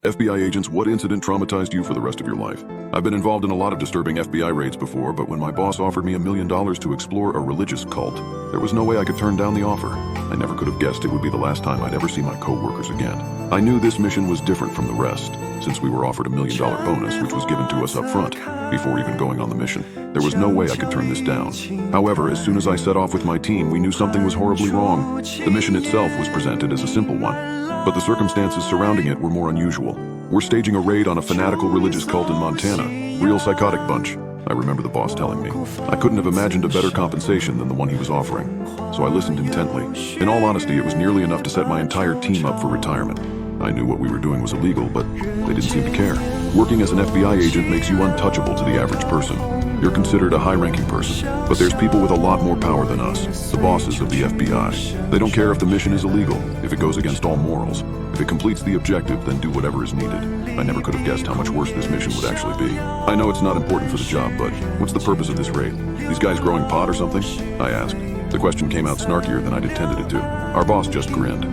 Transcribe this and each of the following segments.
FBI agents, what incident traumatized you for the rest of your life? I've been involved in a lot of disturbing FBI raids before, but when my boss offered me $1 million to explore a religious cult, there was no way I could turn down the offer. I never could have guessed it would be the last time I'd ever see my co-workers again. I knew this mission was different from the rest, since we were offered $1 million bonus, which was given to us up front, before even going on the mission. There was no way I could turn this down. However, as soon as I set off with my team, we knew something was horribly wrong. The mission itself was presented as a simple one, but the circumstances surrounding it were more unusual. We're staging a raid on a fanatical religious cult in Montana. Real psychotic bunch, I remember the boss telling me. I couldn't have imagined a better compensation than the one he was offering, so I listened intently. In all honesty, it was nearly enough to set my entire team up for retirement. I knew what we were doing was illegal, but they didn't seem to care. Working as an FBI agent makes you untouchable to the average person. You're considered a high-ranking person, but there's people with a lot more power than us, the bosses of the FBI. They don't care if the mission is illegal, if it goes against all morals. If it completes the objective, then do whatever is needed. I never could have guessed how much worse this mission would actually be. I know it's not important for the job, but what's the purpose of this raid? These guys growing pot or something? I asked. The question came out snarkier than I'd intended it to. Our boss just grinned.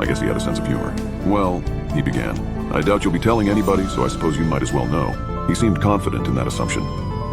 I guess he had a sense of humor. Well, he began, I doubt you'll be telling anybody, so I suppose you might as well know. He seemed confident in that assumption.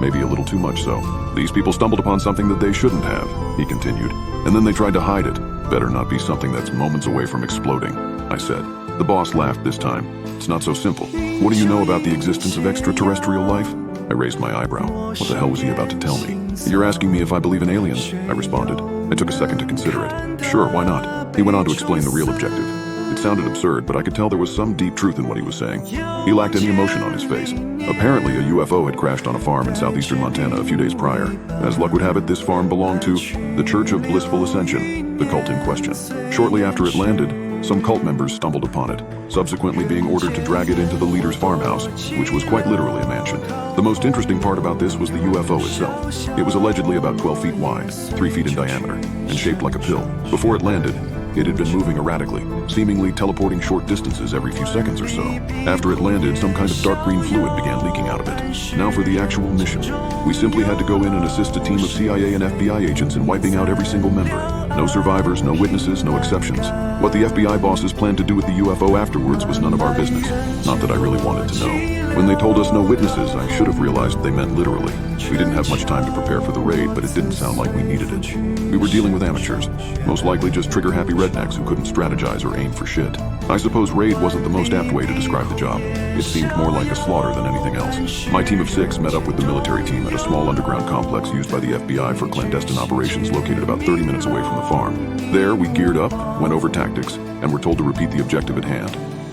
Maybe a little too much so. These people stumbled upon something that they shouldn't have, he continued, and then they tried to hide it. Better not be something that's moments away from exploding, I said. The boss laughed this time. It's not so simple. What do you know about the existence of extraterrestrial life? I raised my eyebrow. What the hell was he about to tell me? You're asking me if I believe in aliens, I responded. I took a second to consider it. Sure, why not? He went on to explain the real objective. It sounded absurd, but I could tell there was some deep truth in what he was saying. He lacked any emotion on his face. Apparently, a UFO had crashed on a farm in southeastern Montana a few days prior. As luck would have it, this farm belonged to the Church of Blissful Ascension, the cult in question. Shortly after it landed, some cult members stumbled upon it, subsequently being ordered to drag it into the leader's farmhouse, which was quite literally a mansion. The most interesting part about this was the UFO itself. It was allegedly about 12 feet wide, 3 feet in diameter, and shaped like a pill. Before it landed, it had been moving erratically, seemingly teleporting short distances every few seconds or so. After it landed, some kind of dark green fluid began leaking out of it. Now for the actual mission. We simply had to go in and assist a team of CIA and FBI agents in wiping out every single member. No survivors, no witnesses, no exceptions. What the FBI bosses planned to do with the UFO afterwards was none of our business. Not that I really wanted to know. When they told us no witnesses, I should have realized they meant literally. We didn't have much time to prepare for the raid, but it didn't sound like we needed it. We were dealing with amateurs, most likely just trigger-happy rednecks who couldn't strategize or aim for shit. I suppose raid wasn't the most apt way to describe the job. It seemed more like a slaughter than anything else. My team of 6 met up with the military team at a small underground complex used by the FBI for clandestine operations located about 30 minutes away from the farm. There, we geared up, went over tactics, and were told to repeat the objective at hand.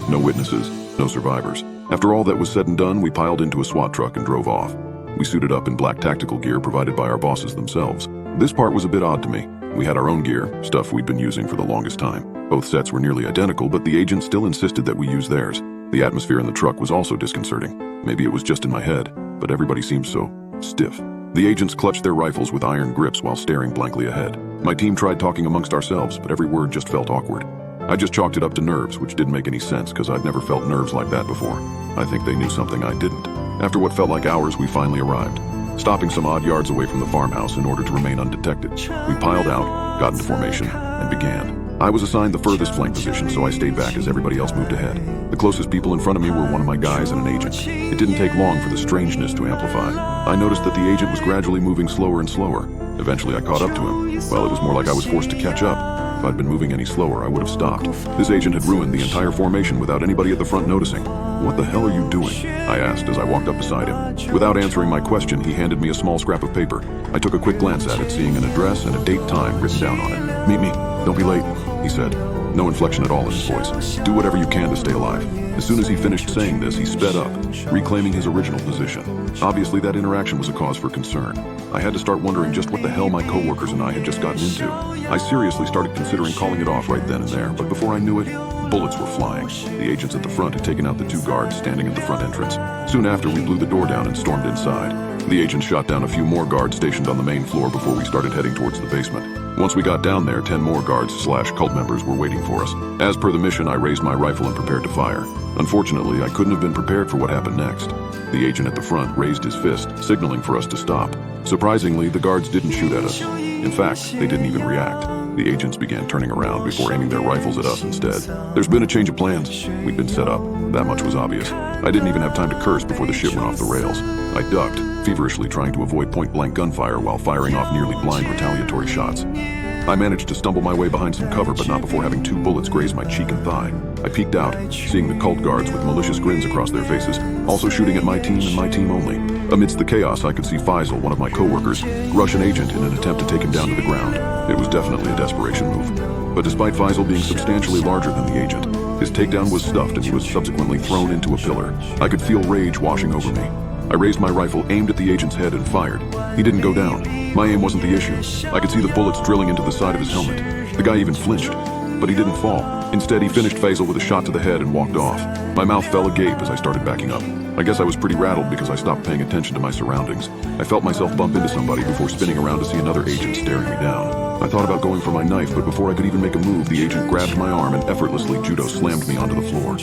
No witnesses, no survivors. After all that was said and done, we piled into a SWAT truck and drove off. We suited up in black tactical gear provided by our bosses themselves. This part was a bit odd to me. We had our own gear, stuff we'd been using for the longest time. Both sets were nearly identical, but the agent still insisted that we use theirs. The atmosphere in the truck was also disconcerting. Maybe it was just in my head, but everybody seemed so stiff. The agents clutched their rifles with iron grips while staring blankly ahead. My team tried talking amongst ourselves, but every word just felt awkward. I just chalked it up to nerves, which didn't make any sense because I'd never felt nerves like that before. I think they knew something I didn't. After what felt like hours, we finally arrived, stopping some odd yards away from the farmhouse in order to remain undetected. We piled out, got into formation, and began. I was assigned the furthest flank position, so I stayed back as everybody else moved ahead. The closest people in front of me were one of my guys and an agent. It didn't take long for the strangeness to amplify. I noticed that the agent was gradually moving slower and slower. Eventually, I caught up to him. Well, it was more like I was forced to catch up. If I'd been moving any slower, I would have stopped. This agent had ruined the entire formation without anybody at the front noticing. What the hell are you doing? I asked as I walked up beside him. Without answering my question, he handed me a small scrap of paper. I took a quick glance at it, seeing an address and a date time written down on it. Meet me. Don't be late, he said. No inflection at all in his voice. Do whatever you can to stay alive. As soon as he finished saying this, he sped up, reclaiming his original position. Obviously, that interaction was a cause for concern. I had to start wondering just what the hell my coworkers and I had just gotten into. I seriously started considering calling it off right then and there, but before I knew it, bullets were flying. The agents at the front had taken out the 2 guards standing at the front entrance. Soon after, we blew the door down and stormed inside. The agents shot down a few more guards stationed on the main floor before we started heading towards the basement. Once we got down there, 10 more guards/cult members were waiting for us. As per the mission, I raised my rifle and prepared to fire. Unfortunately, I couldn't have been prepared for what happened next. The agent at the front raised his fist, signaling for us to stop. Surprisingly, the guards didn't shoot at us. In fact, they didn't even react. The agents began turning around before aiming their rifles at us instead. There's been a change of plans. We'd been set up. That much was obvious. I didn't even have time to curse before the shit went off the rails. I ducked, feverishly trying to avoid point-blank gunfire while firing off nearly blind retaliatory shots. I managed to stumble my way behind some cover, but not before having 2 bullets graze my cheek and thigh. I peeked out, seeing the cult guards with malicious grins across their faces, also shooting at my team and my team only. Amidst the chaos, I could see Faisal, one of my co-workers, rush an agent in an attempt to take him down to the ground. It was definitely a desperation move. But despite Faisal being substantially larger than the agent, his takedown was stuffed and he was subsequently thrown into a pillar. I could feel rage washing over me. I raised my rifle, aimed at the agent's head, and fired. He didn't go down. My aim wasn't the issue. I could see the bullets drilling into the side of his helmet. The guy even flinched, but he didn't fall. Instead, he finished Faisal with a shot to the head and walked off. My mouth fell agape as I started backing up. I guess I was pretty rattled because I stopped paying attention to my surroundings. I felt myself bump into somebody before spinning around to see another agent staring me down. I thought about going for my knife, but before I could even make a move, the agent grabbed my arm and effortlessly judo slammed me onto the floor.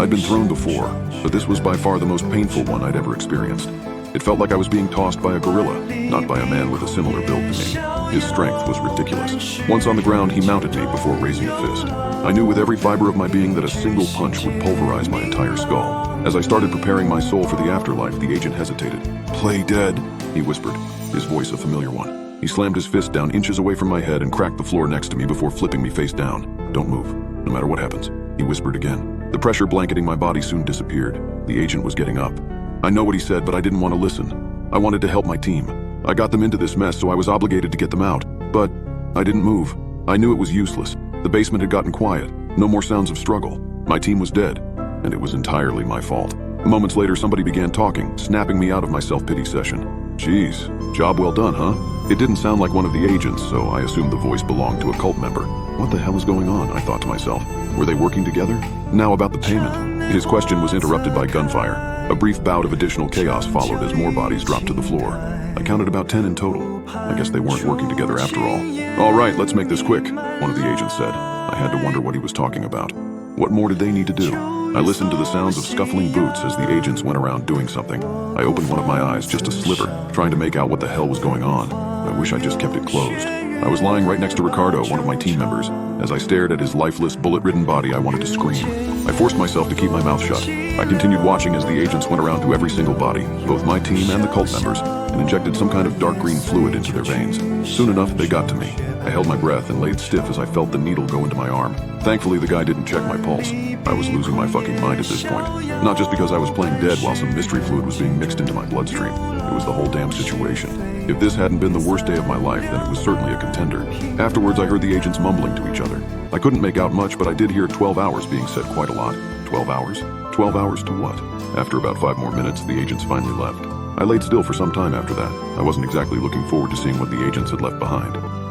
I'd been thrown before, but this was by far the most painful one I'd ever experienced. It felt like I was being tossed by a gorilla, not by a man with a similar build to me. His strength was ridiculous. Once on the ground, he mounted me before raising a fist. I knew with every fiber of my being that a single punch would pulverize my entire skull. As I started preparing my soul for the afterlife, the agent hesitated. "Play dead," he whispered, his voice a familiar one. He slammed his fist down inches away from my head and cracked the floor next to me before flipping me face down. "Don't move, no matter what happens," he whispered again. The pressure blanketing my body soon disappeared. The agent was getting up. I know what he said, but I didn't want to listen. I wanted to help my team. I got them into this mess, so I was obligated to get them out. But I didn't move. I knew it was useless. The basement had gotten quiet. No more sounds of struggle. My team was dead, and it was entirely my fault. Moments later, somebody began talking, snapping me out of my self-pity session. "Geez, job well done, huh?" It didn't sound like one of the agents, so I assumed the voice belonged to a cult member. What the hell is going on, I thought to myself. Were they working together? Now about the payment. His question was interrupted by gunfire. A brief bout of additional chaos followed as more bodies dropped to the floor. I counted about 10 in total. I guess they weren't working together after all. "All right, let's make this quick," one of the agents said. I had to wonder what he was talking about. What more did they need to do? I listened to the sounds of scuffling boots as the agents went around doing something. I opened one of my eyes, just a sliver, trying to make out what the hell was going on. I wish I just kept it closed. I was lying right next to Ricardo, one of my team members. As I stared at his lifeless, bullet-ridden body, I wanted to scream. I forced myself to keep my mouth shut. I continued watching as the agents went around to every single body, both my team and the cult members, and injected some kind of dark green fluid into their veins. Soon enough, they got to me. I held my breath and laid stiff as I felt the needle go into my arm. Thankfully, the guy didn't check my pulse. I was losing my fucking mind at this point. Not just because I was playing dead while some mystery fluid was being mixed into my bloodstream. It was the whole damn situation. If this hadn't been the worst day of my life, then it was certainly a contender. Afterwards, I heard the agents mumbling to each other. I couldn't make out much, but I did hear 12 hours being said quite a lot. 12 hours? 12 hours to what? After about 5 more minutes, the agents finally left. I laid still for some time after that. I wasn't exactly looking forward to seeing what the agents had left behind.